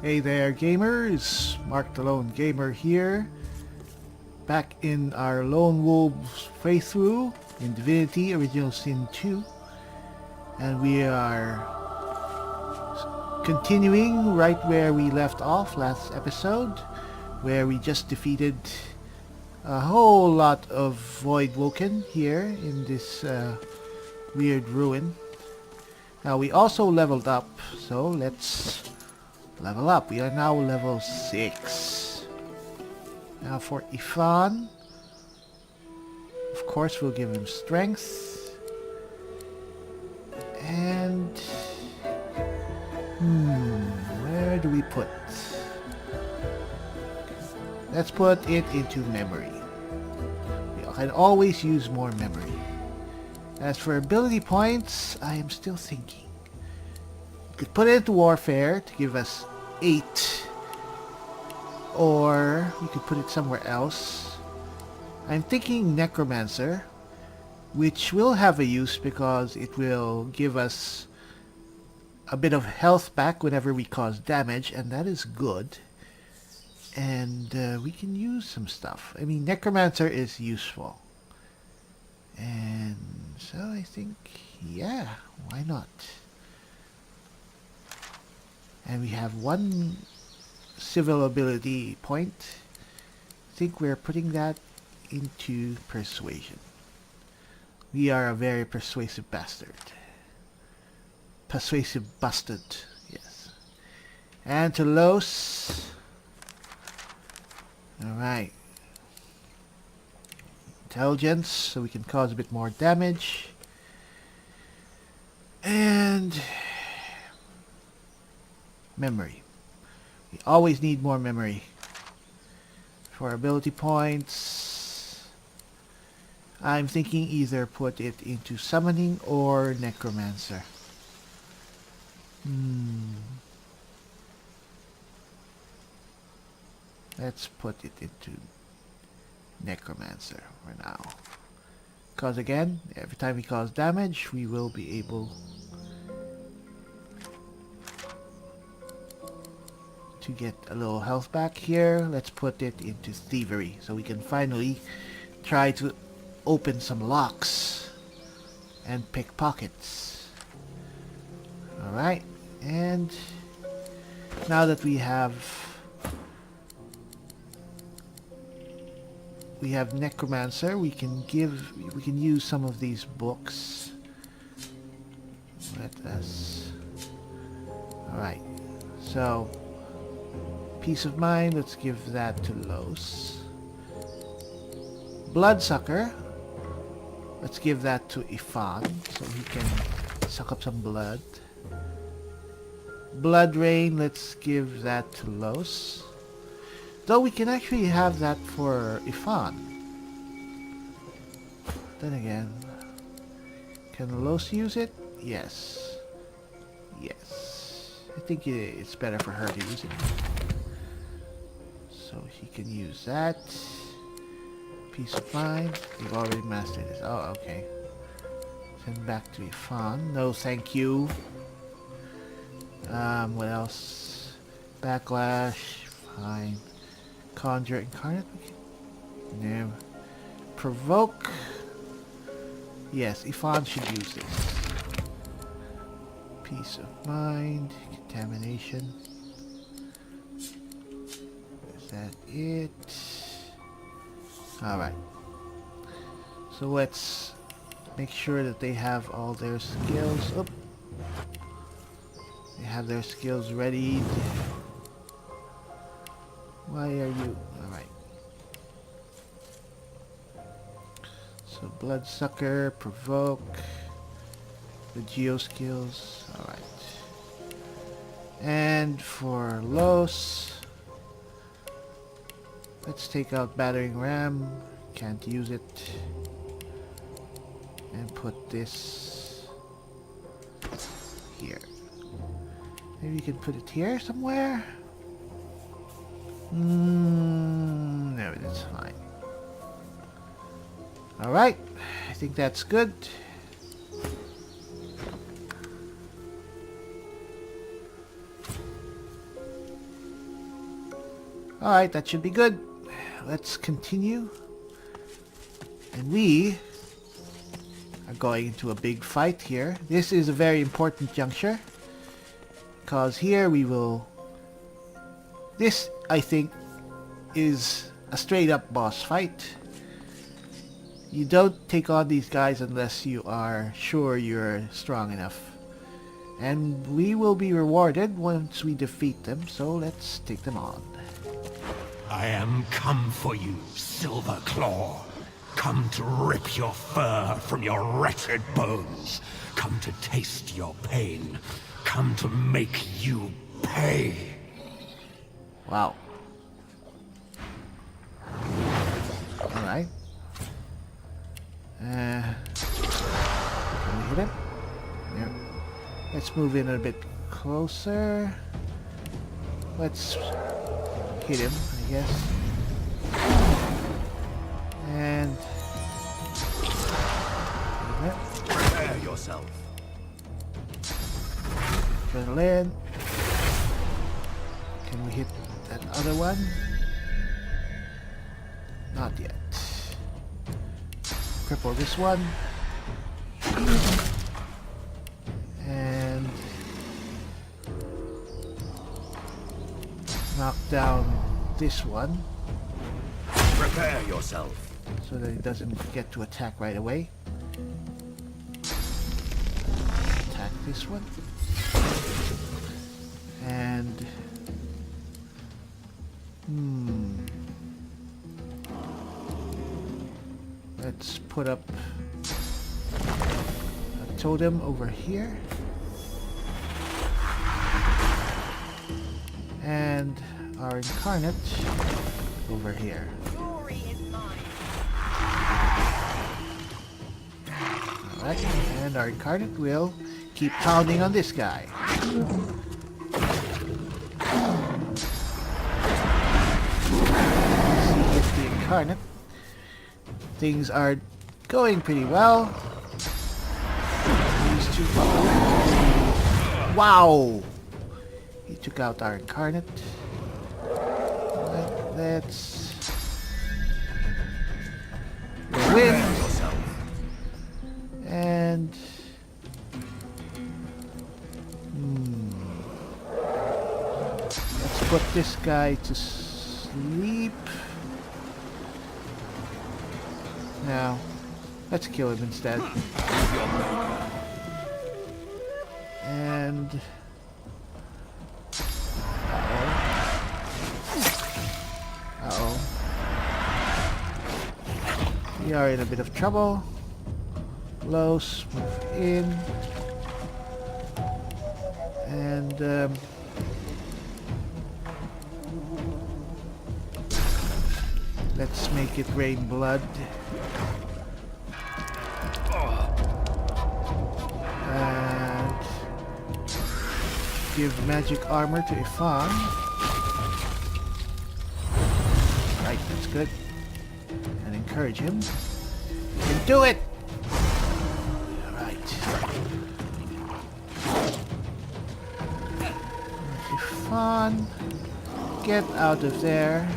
Hey there gamers, Mark the Lone Gamer here, back in our Lone Wolves playthrough in Divinity Original Sin 2, and we are continuing right where we left off last episode, where we just defeated a whole lot of Void Woken here in this weird ruin. Now we also leveled up, so let's level up. We are now level 6. Now for Ifan, of course we'll give him strength. And where do we put? Let's put it into memory. We can always use more memory. As for ability points, I am still thinking. We could put it into warfare to give us 8, or we could put it somewhere else. I'm thinking necromancer, which will have a use because it will give us a bit of health back whenever we cause damage, and that is good. And we can use some stuff. I mean, necromancer is useful, and so I think, yeah, why not? And we have 1 civil ability point. I think we're putting that into persuasion. We are a very persuasive bastard. Persuasive bastard, yes. And to Lohse. Alright. Intelligence, so we can cause a bit more damage. And memory. We always need more memory. For ability points, I'm thinking either put it into summoning or necromancer. Let's put it into necromancer for now. Because again, every time we cause damage, we will be able to get a little health back here. Let's put it into thievery so we can finally try to open some locks and pickpockets. Alright, and now that we have necromancer, we can use some of these books. Let us. Alright, so peace of mind, let's give that to Lohse. Bloodsucker, let's give that to Ifan so he can suck up some blood. Blood rain, let's give that to Lohse. Though we can actually have that for Ifan. Then again, can Lohse use it? Yes. Yes. I think it's better for her to use it. So she can use that. Peace of mind. We've already mastered this. Oh, okay. Send back to Ifan. No, thank you. What else? Backlash. Fine. Conjure incarnate. No. Provoke. Yes, Ifan should use this. Peace of mind. Contamination. Is that it? Alright. So let's make sure that they have all their skills. Oop. They have their skills ready. Why are you... Alright. So bloodsucker, provoke, the geo skills. Alright. And for Lohse, let's take out battering ram. Can't use it. And put this here. Maybe you can put it here somewhere. No, that's fine. Alright, I think that's good. Alright, that should be good. Let's continue. And we are going into a big fight here. This is a very important juncture. Because here we will... This, I think, is a straight up boss fight. You don't take on these guys unless you are sure you're strong enough. And we will be rewarded once we defeat them, so let's take them on. I am come for you, Silver Claw. Come to rip your fur from your wretched bones. Come to taste your pain. Come to make you pay. Wow. Alright. Can we hit him? Yeah. Let's move in a bit closer. Let's hit him, I guess. And... Prepare yourself. Adrenaline. Can we hit that other one? Not yet. Cripple this one. And knock down this one. Prepare yourself. So that it doesn't get to attack right away. Attack this one. And... Let's put up a totem over here. And our incarnate over here. Alright, and our incarnate will keep pounding on this guy. See if the incarnate. Things are going pretty well. These two... Wow! He took out our incarnate. Let's... win! And... Let's put this guy to sleep. Now, let's kill him instead. And... Uh-oh. We are in a bit of trouble. Lohse, move in. And, let's make it rain blood. And give magic armor to Ifan. Right, that's good. And encourage him. You can do it! Alright. Ifan, get out of there.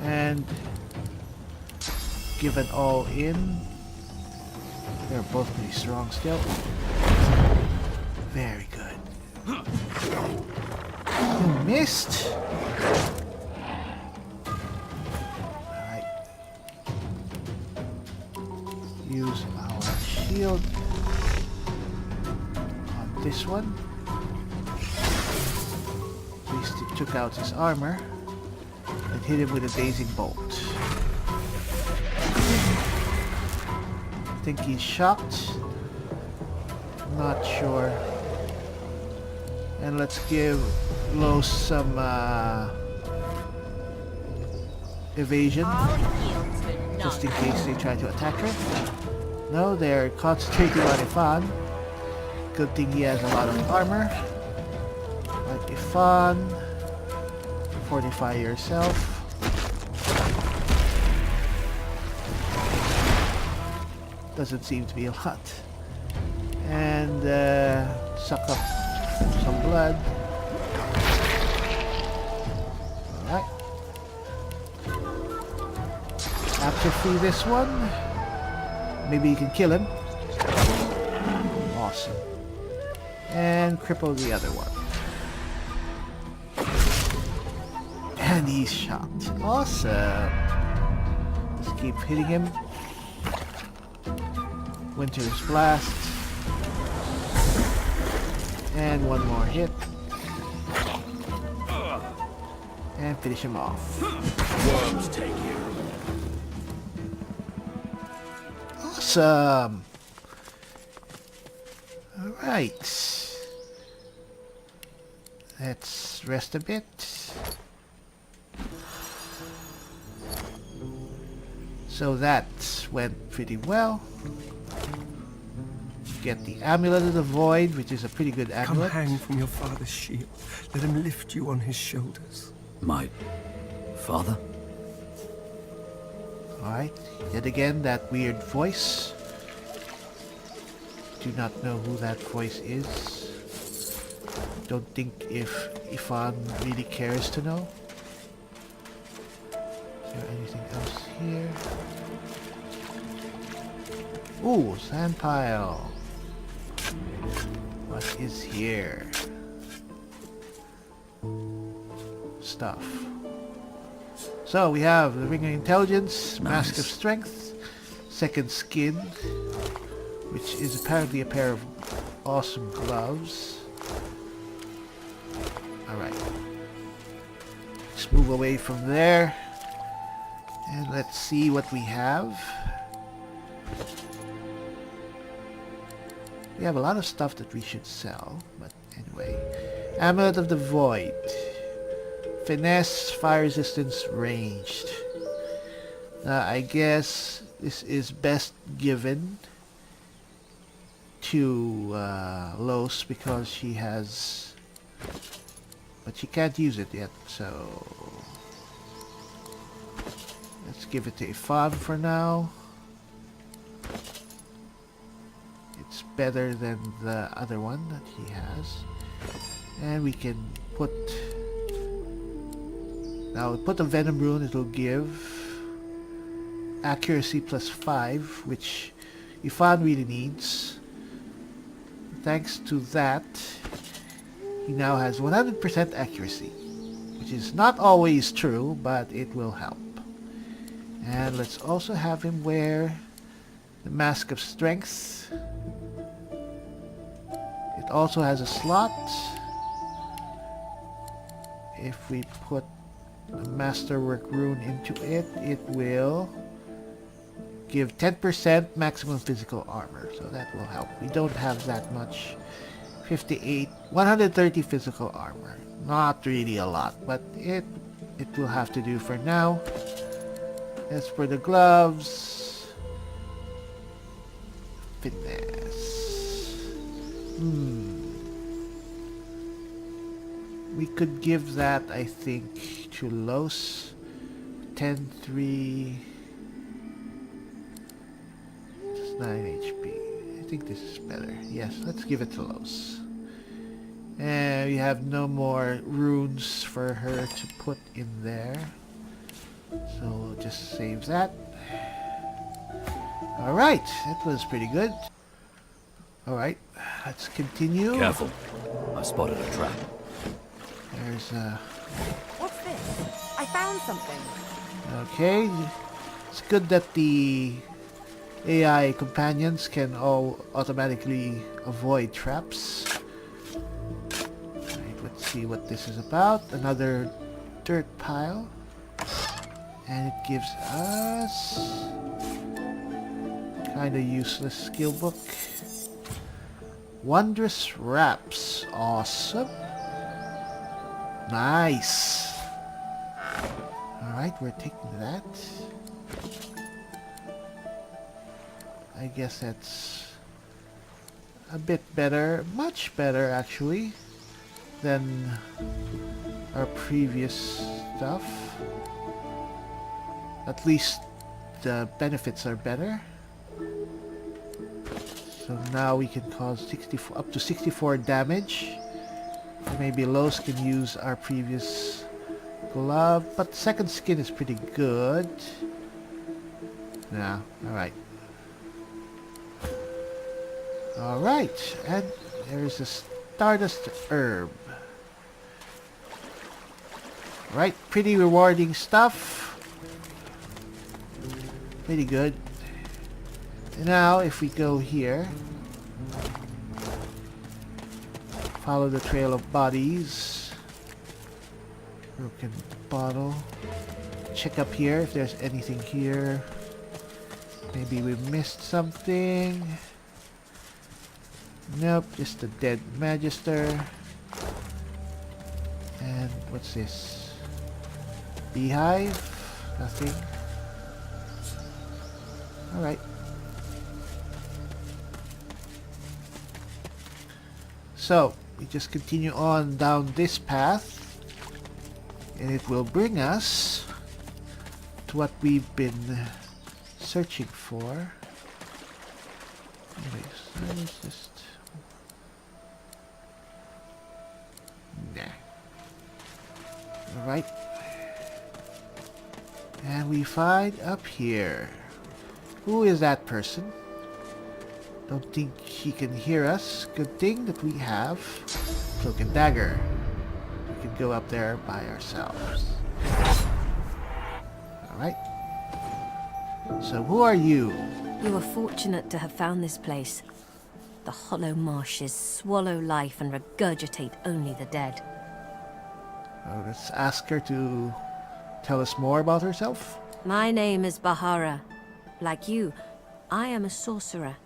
And give an all in. They're both pretty strong still. Very good. You missed. Alright. Use our shield on this one. At least it took out his armor. And hit him with a dazing bolt. I think he's shocked. Not sure. And let's give Lohse some evasion. Just in case they try to attack her. No, they're concentrating on Ifan. Good thing he has a lot of armor. Like Ifan. Fortify yourself. Doesn't seem to be a lot. and suck up some blood. Alright. Atrophy this one. Maybe you can kill him. Awesome. And cripple the other one. And he's shot. Awesome. Let's keep hitting him. Winter's Blast. And one more hit. And finish him off. Worms take you. Awesome. Alright. Let's rest a bit. So that went pretty well. Get the Amulet of the Void, which is a pretty good amulet. Come hang from your father's shield. Let him lift you on his shoulders. My father? Alright, yet again that weird voice. Do not know who that voice is. Don't think if Ifan really cares to know. Is there anything else here? Ooh, Sandpile. What is here? Stuff. So we have the Ring of Intelligence, Mask of Strength, Second Skin, which is apparently a pair of awesome gloves. Alright. Let's move away from there. And let's see what we have. We have a lot of stuff that we should sell, but anyway. Amulet of the Void. Finesse, fire resistance, ranged. I guess this is best given to Lohse because she has... But she can't use it yet, so... Let's give it to Ifan for now. It's better than the other one that he has. And we can put... Now we put the Venom Rune, it'll give accuracy plus 5, which Ifan really needs. Thanks to that, he now has 100% accuracy, which is not always true, but it will help. And let's also have him wear the Mask of Strength. It also has a slot. If we put the Masterwork Rune into it, it will give 10% maximum physical armor, so that will help. We don't have that much. 58, 130 physical armor. Not really a lot, but it will have to do for now. As for the gloves, finesse. We could give that, I think, to Lohse. 10-3. It's 9 HP. I think this is better. Yes, let's give it to Lohse. And we have no more runes for her to put in there. So we'll just save that. Alright, that was pretty good. Alright, let's continue. Careful. I spotted a trap. There's a... What's this? I found something. Okay. It's good that the AI companions can all automatically avoid traps. Alright, let's see what this is about. Another dirt pile. And it gives us kind of useless skill book. Wondrous Wraps. Awesome. Nice. Alright, we're taking that. I guess that's a bit better, much better actually, than our previous stuff. At least the benefits are better. So now we can cause up to 64 damage. Maybe Lohse can use our previous glove, but second skin is pretty good. Yeah, alright. Alright, and there's a Stardust Herb. Right, pretty rewarding stuff. Pretty good. And now, if we go here, follow the trail of bodies. Broken bottle. Check up here if there's anything here. Maybe we missed something. Nope, just a dead magister. And what's this? Beehive? Nothing. Alright. So, we just continue on down this path. And it will bring us to what we've been searching for. Anyways, let's just... Nah. Alright. And we find up here. Who is that person? Don't think he can hear us. Good thing that we have Cloak and Dagger. We can go up there by ourselves. Alright. So who are you? You are fortunate to have found this place. The hollow marshes swallow life and regurgitate only the dead. Let's ask her to tell us more about herself. My name is Bahara. Like you, I am a sorcerer.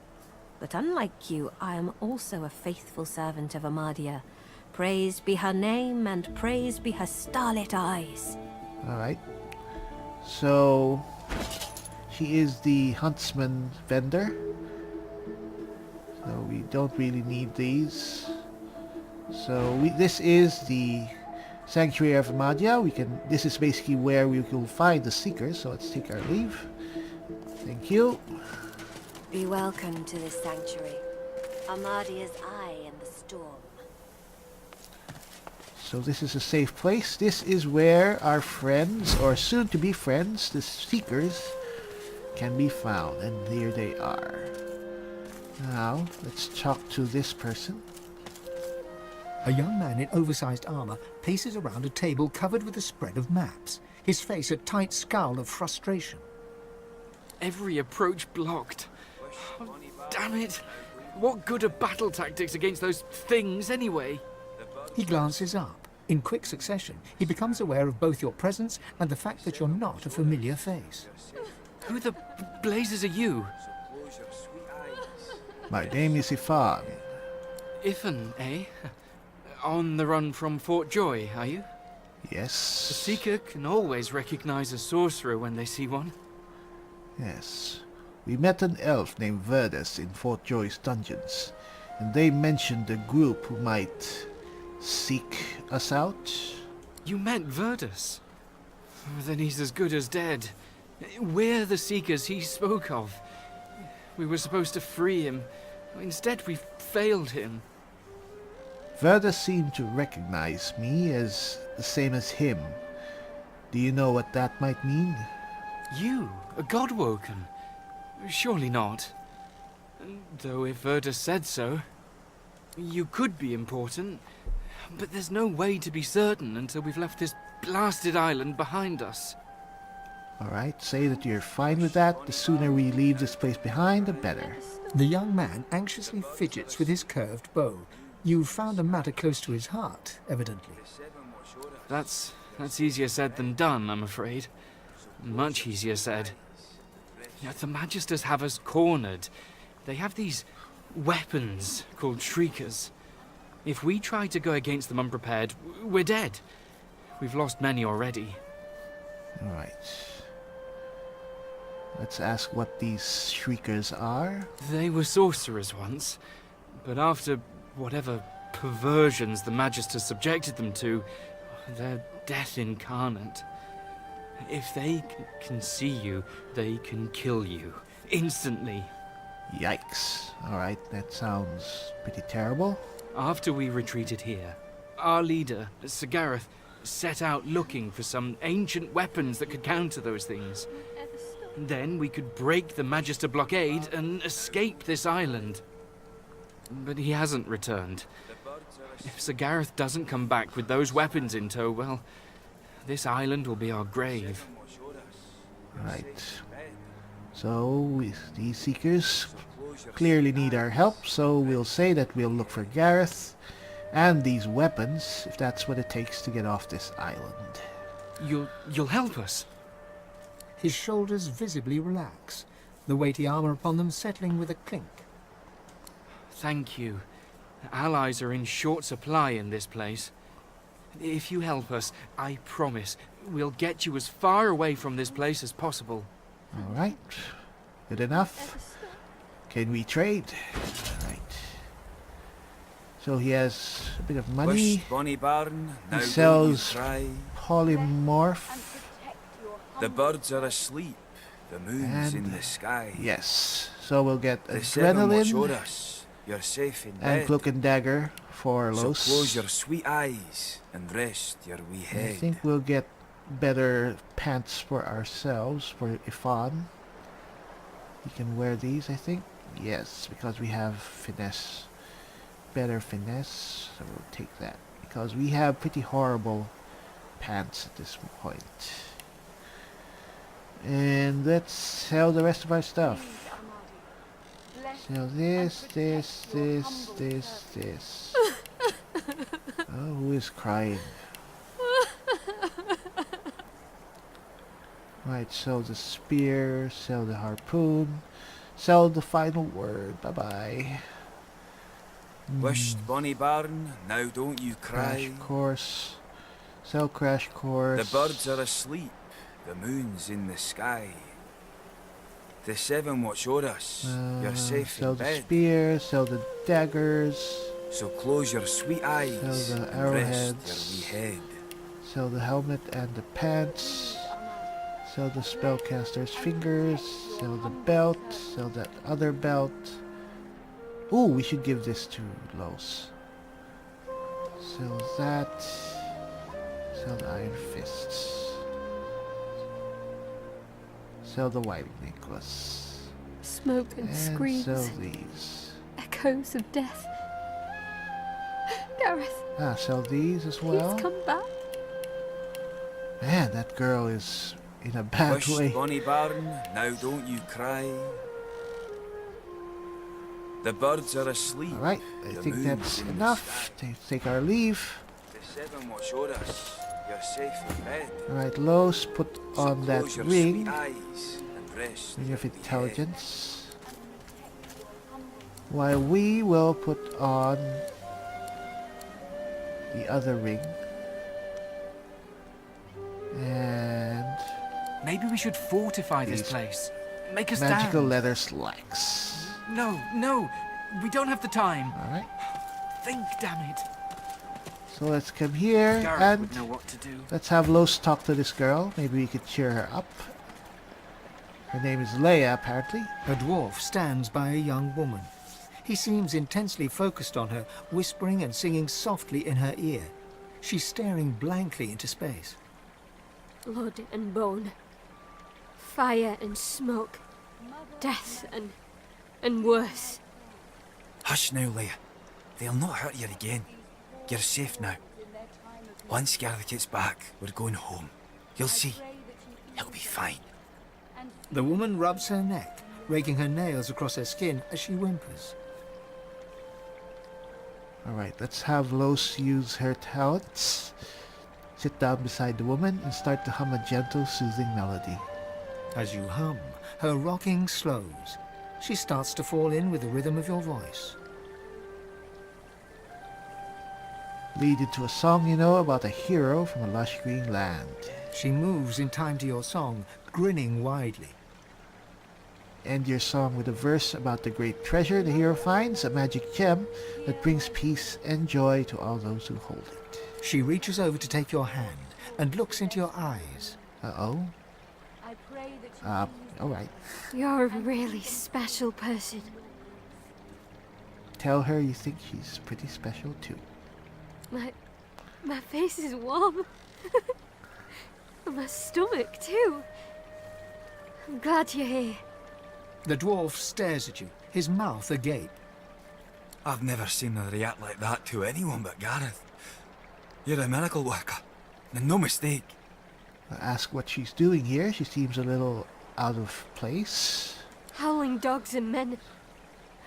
But unlike you, I am also a faithful servant of Ahmadiyya. Praised be her name and praised be her starlit eyes. Alright. So, she is the huntsman vendor. So we don't really need these. So this is the Sanctuary of Ahmadiyya. This is basically where we will find the Seekers, so let's take our leave. Thank you. Be welcome to this sanctuary. Ahmadiyya's eye in the storm. So this is a safe place. This is where our friends, or soon-to-be friends, the Seekers, can be found. And here they are. Now, let's talk to this person. A young man in oversized armor paces around a table covered with a spread of maps, his face a tight scowl of frustration. Every approach blocked. Oh, damn it! What good are battle tactics against those things, anyway? He glances up. In quick succession, he becomes aware of both your presence and the fact that you're not a familiar face. Who the blazes are you? My name is Ifan. Ifan, eh? On the run from Fort Joy, are you? Yes. The Seeker can always recognize a sorcerer when they see one. Yes. We met an elf named Verdus in Fort Joy's dungeons, and they mentioned a group who might seek us out. You met Verdus? Then he's as good as dead. We're the Seekers he spoke of. We were supposed to free him. Instead, we failed him. Verdus seemed to recognize me as the same as him. Do you know what that might mean? You? A Godwoken? Surely not. Though if Verdus said so, you could be important, but there's no way to be certain until we've left this blasted island behind us. Alright, say that you're fine with that. The sooner we leave this place behind, the better. The young man anxiously fidgets with his curved bow. You've found a matter close to his heart, evidently. That's easier said than done, I'm afraid. Much easier said. The magisters have us cornered. They have these weapons called shriekers. If we try to go against them unprepared, we're dead. We've lost many already. Alright. Let's ask what these shriekers are. They were sorcerers once, but after whatever perversions the magisters subjected them to, they're death incarnate. If they can see you, they can kill you. Instantly. Yikes. Alright, that sounds pretty terrible. After we retreated here, our leader, Seeker Gareth, set out looking for some ancient weapons that could counter those things. Then we could break the Magister blockade and escape this island. But he hasn't returned. If Seeker Gareth doesn't come back with those weapons in tow, well, this island will be our grave. Right. So, these Seekers clearly need our help, so we'll say that we'll look for Gareth and these weapons, if that's what it takes to get off this island. You'll help us? His shoulders visibly relax, the weighty armor upon them settling with a clink. Thank you. Allies are in short supply in this place. If you help us, I promise, we'll get you as far away from this place as possible. Alright. Good enough. Can we trade? Right. So he has a bit of money. He sells polymorph. The birds are asleep. The moon's in the sky. Yes. So we'll get The seven watch o'er adrenaline us. You're safe in and bed. cloak and dagger for So Lohse. close your sweet eyes and rest your wee I head. think we'll get better pants for ourselves, for Ifan. He can wear these, I think. Yes, because we have finesse. Better finesse. So we'll take that. Because we have pretty horrible pants at this point. And let's sell the rest of our stuff. Sell this. Oh, who is crying? Right, sell the spear, sell the harpoon, sell the final word. Bye-bye. Wished bonny barn, now don't you cry. Crash course. Sell crash course. The birds are asleep, the moon's in the sky. The seven watch o'er us, you're safe Sell in the bed. spear, sell the daggers, So close your sweet eyes sell the and rest arrowheads, your wee head. sell the helmet and the pants, sell the spellcaster's fingers, sell the belt, sell that other belt. Ooh, we should give this to Lohse. Sell that. Sell the iron fists. Sell the white necklace. Smoke and screams, sell these. echoes of death. Gareth, Ah, sell these as well. please come back. Man, that girl is in a bad Wished way. bonny barn, now don't you cry. The birds are asleep. Alright, I the think moon's that's in the enough. sky. Take our leave. The seven watch o'er us, you're safe in bed. Alright, Lohse, put on So that close your ring. sweet eyes and rest Ring your of wee head. intelligence. While we will put on the other ring. And Maybe we should fortify this These place. Make us magical stand. leather slacks. No, we don't have the time. Alright, Think, damn it. so let's come here Gareth and would know what to do. let's have Lohse talk to this girl. Maybe we could cheer her up. Her name is Leia, apparently. A dwarf stands by a young woman. He seems intensely focused on her, whispering and singing softly in her ear. She's staring blankly into space. Blood and bone, fire and smoke, death and worse. Hush now, Leia. They'll not hurt you again. You're safe now. Once Gareth gets back, we're going home. You'll see. He'll be fine. The woman rubs her neck, raking her nails across her skin as she whimpers. Alright, let's have Lohse use her talents. Sit down beside the woman and start to hum a gentle, soothing melody. As you hum, her rocking slows. She starts to fall in with the rhythm of your voice. Lead into a song you know about a hero from a lush green land. She moves in time to your song, grinning widely. End your song with a verse about the great treasure the hero finds, a magic gem that brings peace and joy to all those who hold it. She reaches over to take your hand and looks into your eyes. Uh-oh. Alright. You're a really special person. tell her you think she's pretty special too. My face is warm. And my stomach too. I'm glad you're here. The dwarf stares at you, his mouth agape. I've never seen her react like that to anyone but Gareth. You're a miracle worker, and no mistake. I ask what she's doing here. She seems a little out of place. Howling dogs and men.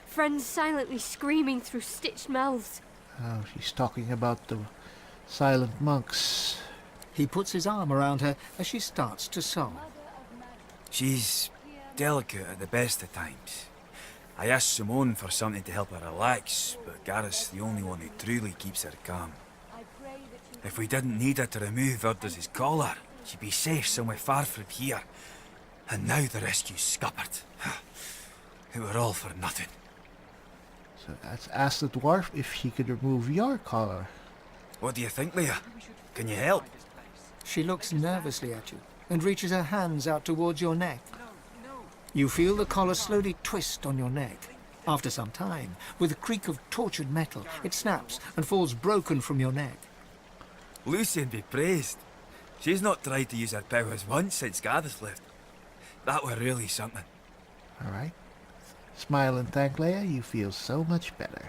Friends silently screaming through stitched mouths. Oh, she's talking about the silent monks. He puts his arm around her as she starts to sob. She's delicate at the best of times. I asked Simone for something to help her relax, but Gareth's the only one who truly keeps her calm. If we didn't need her to remove Urda's collar, she'd be safe somewhere far from here. And now the rescue's scuppered. It were all for nothing. So let's ask the dwarf if she could remove your collar. What do you think, Leah? Can you help? She looks nervously at you and reaches her hands out towards your neck. You feel the collar slowly twist on your neck. After some time, with a creak of tortured metal, it snaps and falls broken from your neck. Lucian be praised. She's not tried to use her powers once since Gareth left. That were really something. Alright. Smile and thank Leia, you feel so much better.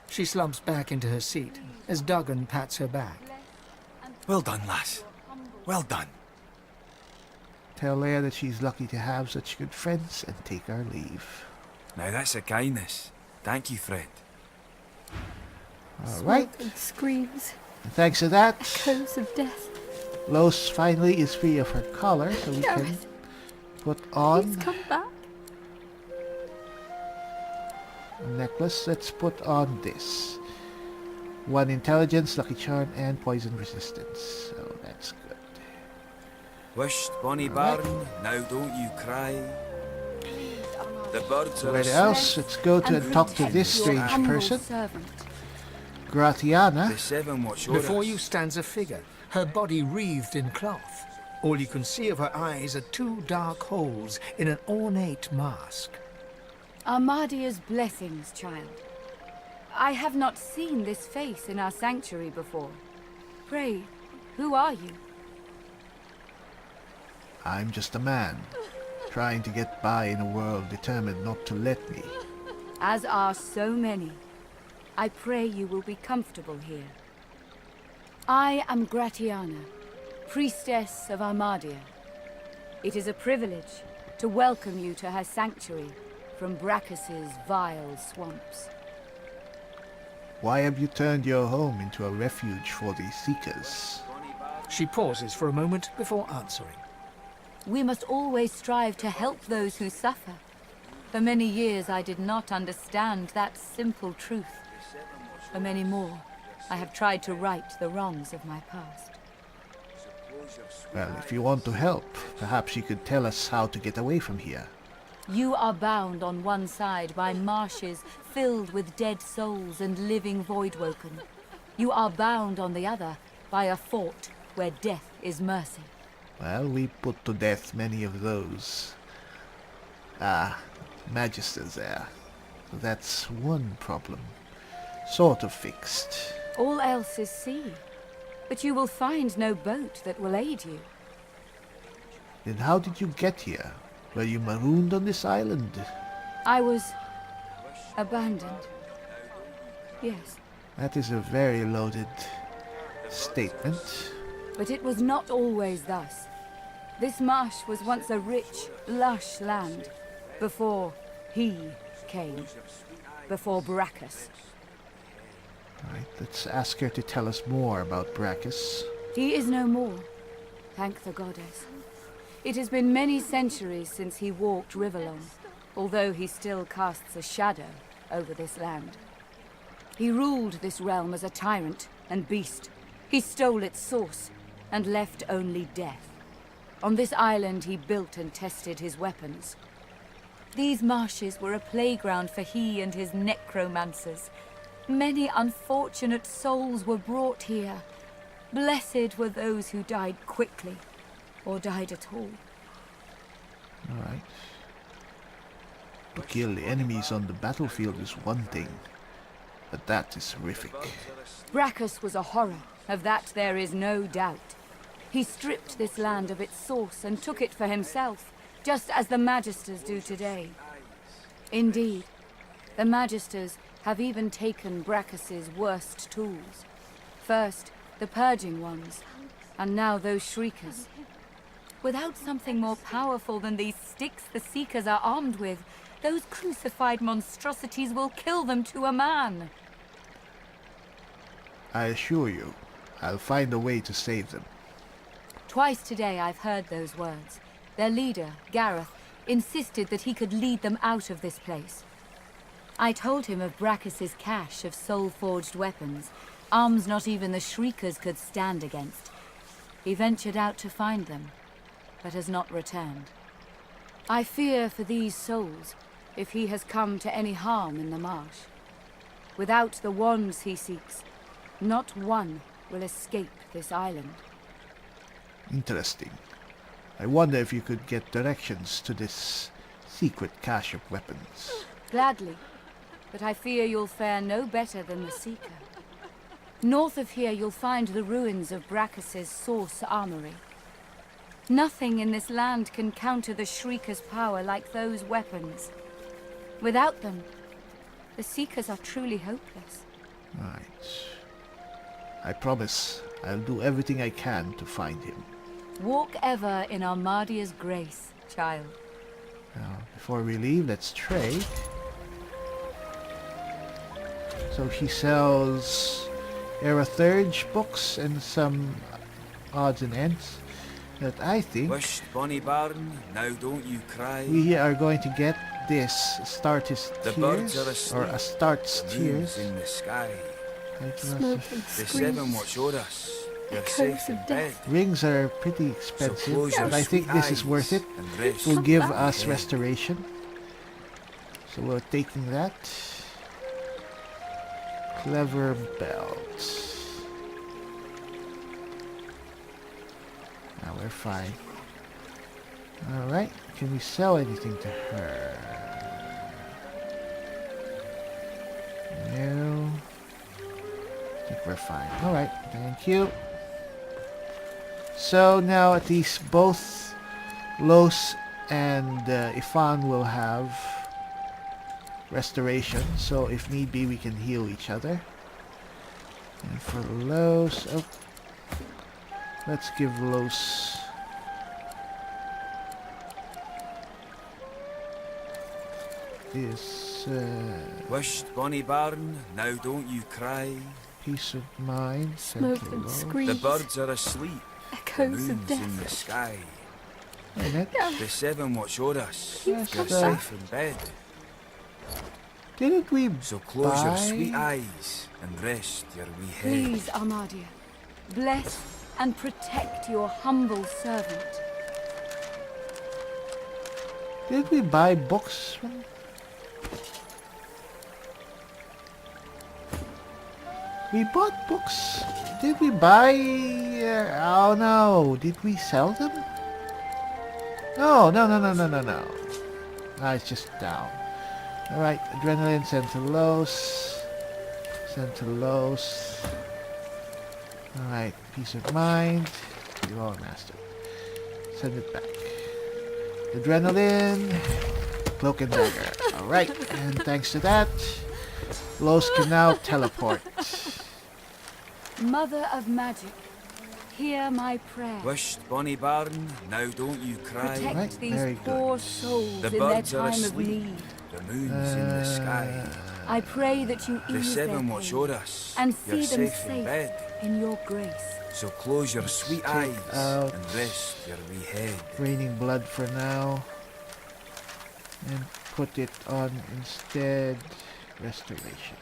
She slumps back into her seat as Duggan pats her back. Well done, lass. Well done. Tell Leia that she's lucky to have such good friends and take our leave. Now that's a kindness. Thank you, friend. Alright. Smoke and screams. And thanks to that, Echoes of death. Lohse finally is free of her collar, so we can Gareth, put please on come back. a necklace. Let's put on this. 1 intelligence, lucky charm, and poison resistance. So that's good. Wished bonny barn, now don't you cry. The birds are Where asleep. else? Let's go to and talk to this strange person. Gratiana. The 7 watch over Before us. you stands a figure, her body wreathed in cloth. All you can see of her eyes are 2 dark holes in an ornate mask. Ahmadia's blessings, child. I have not seen this face in our sanctuary before. Pray, who are you? I'm just a man, trying to get by in a world determined not to let me. As are so many. I pray you will be comfortable here. I am Gratiana, priestess of Ahmadia. It is a privilege to welcome you to her sanctuary from Brachus's vile swamps. Why have you turned your home into a refuge for the Seekers? She pauses for a moment before answering. We must always strive to help those who suffer. For many years I did not understand that simple truth. For many more, I have tried to right the wrongs of my past. Well, if you want to help, perhaps you could tell us how to get away from here. You are bound on one side by marshes filled with dead souls and living voidwoken. You are bound on the other by a fort where death is mercy. Well, we put to death many of those. Magisters there. So that's one problem. Sort of fixed. All else is sea, but you will find no boat that will aid you. Then how did you get here? Were you marooned on this island? I was abandoned. Yes, That is a very loaded statement. but it was not always thus. This marsh was once a rich, lush land, before he came, before Brachus. Right, let's ask her to tell us more about Brachus. He is no more, thank the goddess. It has been many centuries since he walked Riverlong, although he still casts a shadow over this land. He ruled this realm as a tyrant and beast. He stole its source and left only death. On this island he built and tested his weapons. These marshes were a playground for he and his necromancers. Many unfortunate souls were brought here. Blessed were those who died quickly, or died at all. Alright. To kill the enemies on the battlefield is one thing, but that is horrific. Brachus was a horror, of that there is no doubt. He stripped this land of its source and took it for himself, just as the magisters do today. Indeed, the magisters have even taken Brachus's worst tools. First, the purging ones, and now those shriekers. Without something more powerful than these sticks the Seekers are armed with, those crucified monstrosities will kill them to a man. I assure you, I'll find a way to save them. Twice today I've heard those words. Their leader, Gareth, insisted that he could lead them out of this place. I told him of Brachus's cache of soul-forged weapons, arms not even the Shriekers could stand against. He ventured out to find them, but has not returned. I fear for these souls, if he has come to any harm in the marsh. Without the wands he seeks, not one will escape this island. Interesting. I wonder if you could get directions to this secret cache of weapons. Gladly, but I fear you'll fare no better than the Seeker. North of here you'll find the ruins of Brachus's source armory. Nothing in this land can counter the Shrieker's power like those weapons. Without them, the Seekers are truly hopeless. Right. I promise I'll do everything I can to find him. Walk ever in Armadia's grace, child. Now, before we leave, let's trade. So he sells Erathurge books and some odds and ends that I think Wished bonny barn, now don't you cry. we are going to get this Astartes The birds Tears, are or asleep. Astartes The Tears. moon's in the sky. Smoke and The screams. seven watch o'er us. You're Echoes safe in of bed. death. Rings are pretty So expensive, close your but I think sweet this is eyes worth it. and It rest will give your us head. restoration. So we're taking that. Clever belt. Now we're fine. Alright, can we sell anything to her? No. I think we're fine. Alright, thank you. So now at least both Lohse and Ifan will have restoration. So if need be, we can heal each other. And for Lohse, oh, let's give Lohse this Wished bonny barn, now don't you cry. peace of mind. Smoke Sent to and Lohse. The screams. birds are asleep. The Echoes of moon's in the death. sky. Wait a minute. The seven watch o'er us. Yes, You're sir. safe in bed. Didn't we So close your buy? sweet eyes and rest your wee head. Please, Armadia, bless and protect your humble servant. Did we buy books from? We bought books. Did we buy? Oh no! Did we sell them? No! Ah, it's just down. All right, adrenaline sent to Lohse. Sent to Lohse. All right, peace of mind. You are mastered. Send it back. Adrenaline, cloak and dagger. All right, and thanks to that, Lohse can now teleport. Mother of magic, hear my prayer. Wished bonny barn, now don't you cry. Protect Right, these very poor good. souls The in their birds are time of asleep. need. The moon's in the sky. I pray that you The ease their seven watch pain o'er us. and You're see them safe in safe bed. in your grace. So close your sweet take eyes out- and rest your wee head. Raining blood for now. And put it on instead restoration.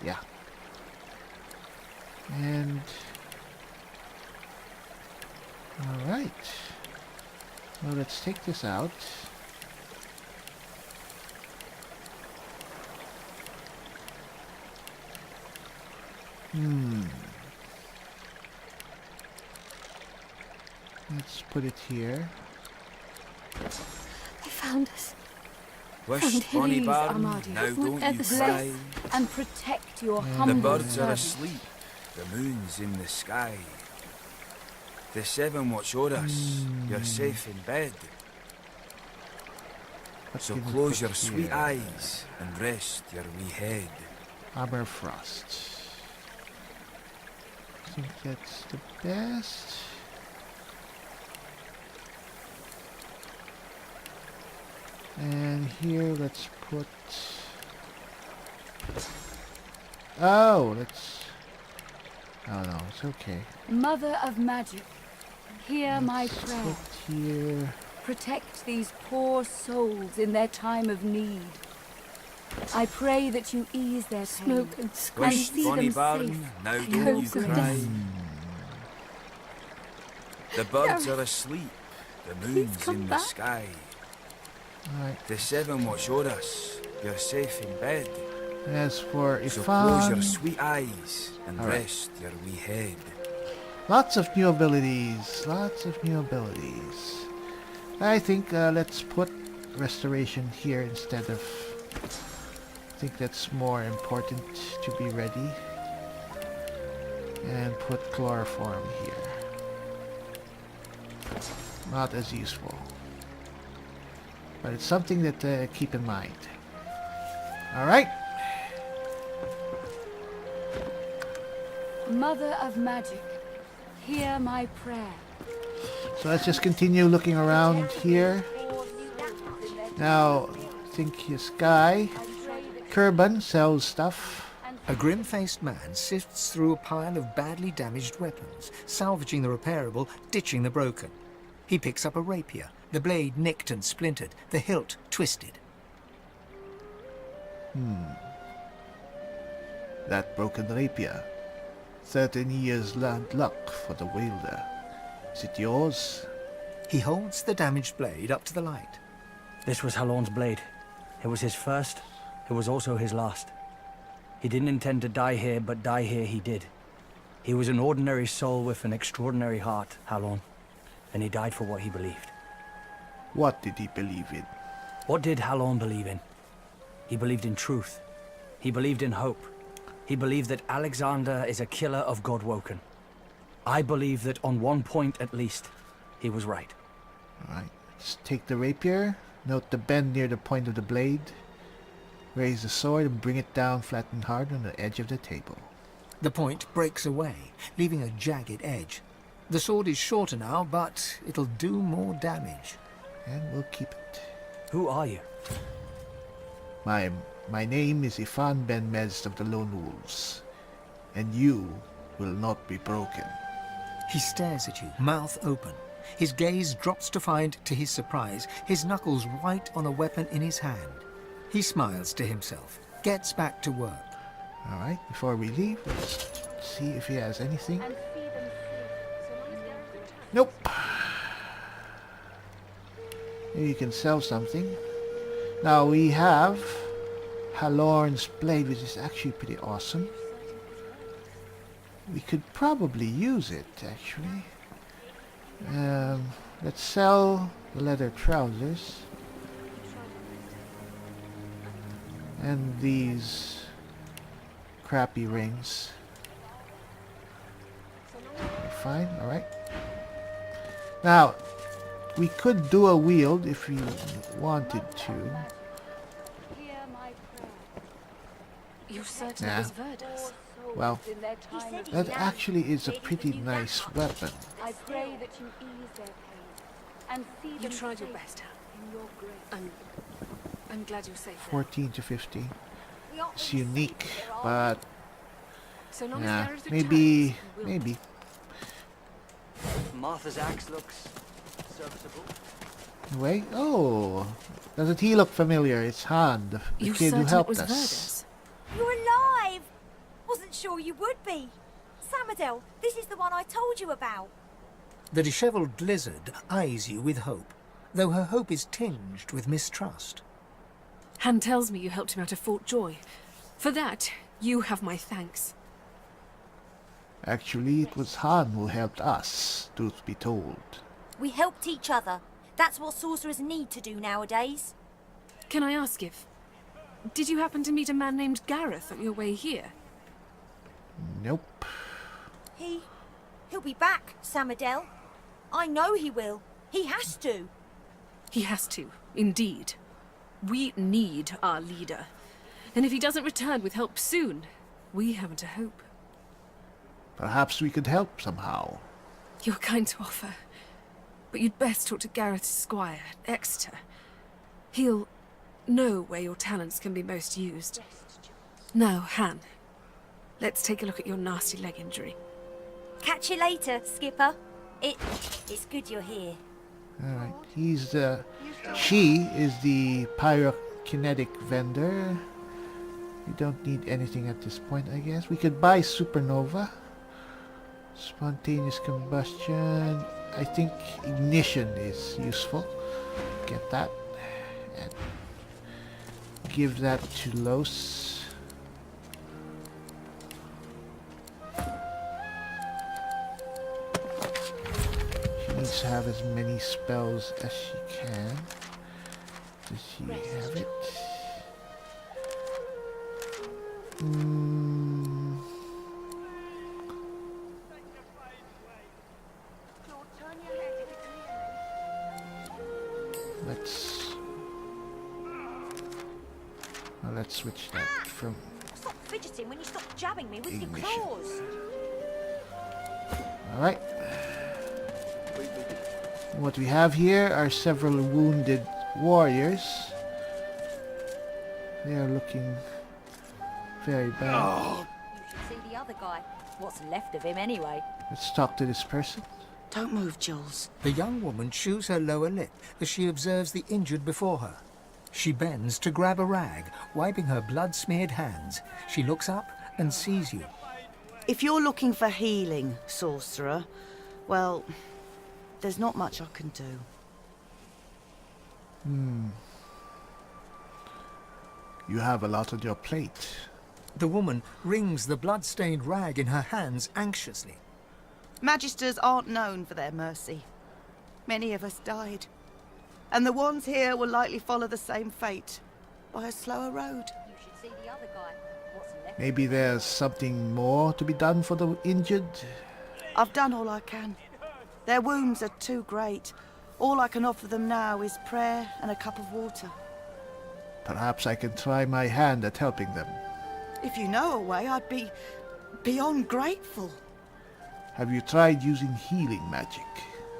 Yeah. And alright. Well, let's take this out. Let's put it here. They found us. Wish, bonny Please, baron, Ahmad, now don't you bless cry. and protect your The humble birds are servant. asleep, the moon's in the sky. The seven watch o'er us, you're safe in bed. What So can we close put your sweet here? eyes and rest your wee head. Hammer Frost. I think that's the best. And here, let's put... Oh, let's... Oh no, it's okay. Mother of magic, hear my Let's prayer. put here... Protect these poor souls in their time of need. I pray that you ease their pain. Smoke and scream. Wish, see bonny them baron, safe. now Hope don't you for cry. death. The birds are asleep, the moon's come in the back. sky. Alright. The seven watch o'er us, you're safe in bed. As for So close your Ifan... sweet eyes and All right. rest your wee head. Lots of new abilities. Lots of new abilities. I think let's put restoration here instead of... I think that's more important to be ready. And put chloroform here. Not as useful. But it's something that keep in mind. Alright. Mother of magic, hear my prayer. So let's just continue looking around here. Now, I think this guy, Kurban, sells stuff. A grim-faced man sifts through a pile of badly damaged weapons, salvaging the repairable, ditching the broken. He picks up a rapier, the blade nicked and splintered, the hilt twisted. That broken rapier. 13 years land luck for the wielder. Is it yours? He holds the damaged blade up to the light. This was Halorn's blade. It was his first. It was also his last. He didn't intend to die here, but die here he did. He was an ordinary soul with an extraordinary heart, Halorn. And he died for what he believed. What did he believe in? What did Halorn believe in? He believed in truth. He believed in hope. He believed that Alexander is a killer of Godwoken. I believe that on one point at least, he was right. Alright, let's take the rapier. Note the bend near the point of the blade. Raise the sword and bring it down flat and hard on the edge of the table. The point breaks away, leaving a jagged edge. The sword is shorter now, but it'll do more damage. And we'll keep it. Who are you? My name is Ifan Ben-Mezd of the Lone Wolves. And you will not be broken. He stares at you, mouth open. His gaze drops to find, to his surprise, his knuckles white on a weapon in his hand. He smiles to himself, gets back to work. Alright, before we leave, let's see if he has anything. Nope. Maybe you can sell something. Now we have Halorn's blade, which is actually pretty awesome. We could probably use it, actually. Let's sell the leather trousers. And these crappy rings. Okay, fine, alright. Now, we could do a wield if we wanted to. You're certain Yeah. it was Verdus? Well, that actually is a pretty nice weapon. I pray that you ease their pain and see them You tried your safe best, Hal. in your grace. I'm glad you're safe. 14 to 15. It's unique, but So long yeah, as Gareth maybe, returns, we'll- maybe. Martha's axe looks serviceable. Wait, oh, doesn't he look familiar? It's Han, the You kid who certain it helped was us. Verdus? You're alive! Wasn't sure you would be. Adelle, this is the one I told you about. The dishevelled lizard eyes you with hope, though her hope is tinged with mistrust. Han tells me you helped him out of Fort Joy. For that, you have my thanks. Actually, it was Han who helped us, truth be told. We helped each other. That's what sorcerers need to do nowadays. Can I ask if... Did you happen to meet a man named Gareth on your way here? Nope. He'll be back, Adelle. I know he will. He has to. He has to, indeed. We need our leader. And if he doesn't return with help soon, we haven't a hope. Perhaps we could help somehow. You're kind to offer. But you'd best talk to Gareth's squire, Exeter. He'll know where your talents can be most used. Now, Han, let's take a look at your nasty leg injury. Catch you later, Skipper. It's good you're here. Alright, she is the pyrokinetic vendor. We don't need anything at this point, I guess. We could buy supernova. Spontaneous combustion. I think ignition is useful. Get that. And give that to Lohse. She needs to have as many spells as she can. Does she have it? Let's switch that from... Stop fidgeting when you stop jabbing me with your claws. Alright. What we have here are several wounded warriors. They are looking very bad. You should see the other guy. What's left of him anyway? Let's talk to this person. Don't move, Jules. The young woman chews her lower lip as she observes the injured before her. She bends to grab a rag, wiping her blood-smeared hands. She looks up and sees you. If you're looking for healing, sorcerer, well, there's not much I can do. You have a lot on your plate. The woman wrings the blood-stained rag in her hands anxiously. Magisters aren't known for their mercy. Many of us died. And the ones here will likely follow the same fate, by a slower road. You should see the other guy. What's left? Maybe there's something more to be done for the injured? I've done all I can. Their wounds are too great. All I can offer them now is prayer and a cup of water. Perhaps I can try my hand at helping them. If you know a way, I'd be beyond grateful. Have you tried using healing magic?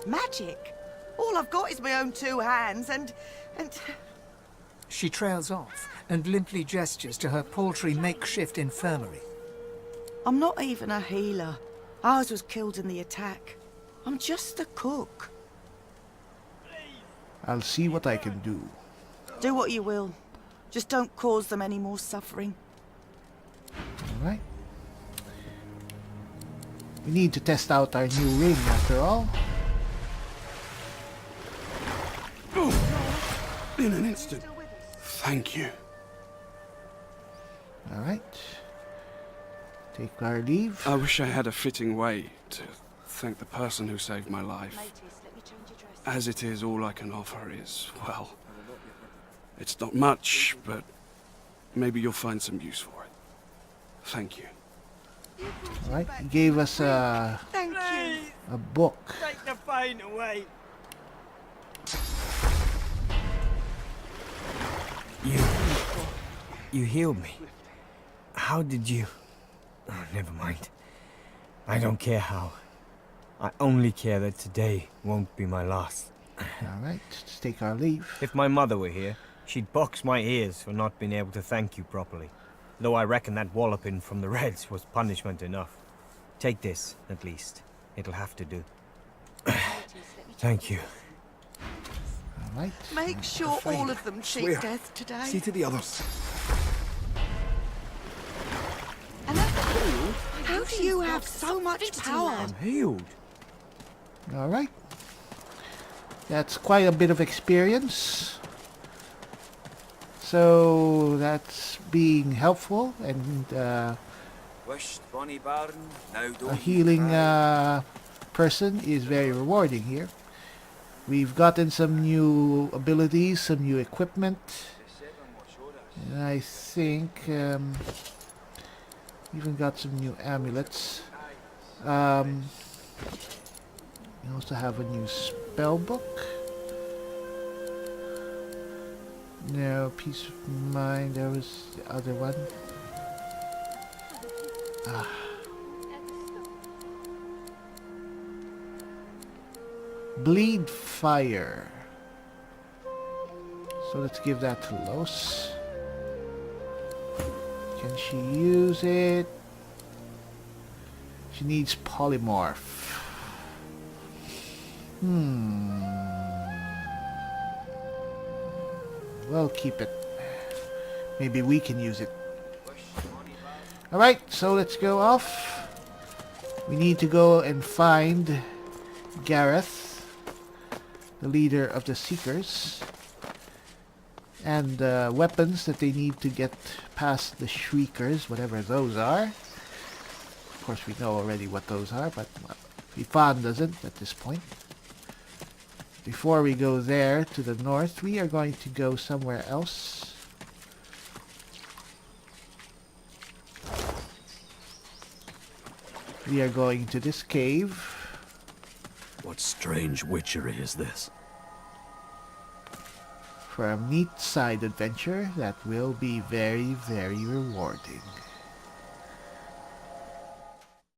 Magic? All I've got is my own two hands and... She trails off and limply gestures to her paltry makeshift infirmary. I'm not even a healer. Ours was killed in the attack. I'm just a cook. I'll see what I can do. Do what you will. Just don't cause them any more suffering. Alright. We need to test out our new ring after all. In an instant. Thank you. Alright. Take our leave. I wish I had a fitting way to thank the person who saved my life. As it is, all I can offer is, well, it's not much, but maybe you'll find some use for it. Thank you. Alright, he gave us a book. Take the pain away. You healed me. How did you... Oh, never mind. I don't care how. I only care that today won't be my last. Alright, let's take our leave. If my mother were here, she'd box my ears for not being able to thank you properly. Though I reckon that walloping from the Reds was punishment enough. Take this, at least. It'll have to do. Thank you. Alright. Make sure all of them cheat death today. See to the others. How do you have so much power? I'm healed. Alright. That's quite a bit of experience. So that's being helpful and a healing person is very rewarding here. We've gotten some new abilities, some new equipment. And I think even got some new amulets. We also have a new spell book. No, peace of mind. There was the other one. Bleed fire. So let's give that to Lohse. Can she use it? She needs polymorph. Well, keep it. Maybe we can use it. Alright, so let's go off. We need to go and find Gareth, the leader of the Seekers, and weapons that they need to get past the Shriekers, whatever those are. Of course, we know already what those are, but Ifan doesn't at this point. Before we go there to the north, we are going to go somewhere else. We are going to this cave. What strange witchery is this? For a neat side adventure that will be very, very rewarding.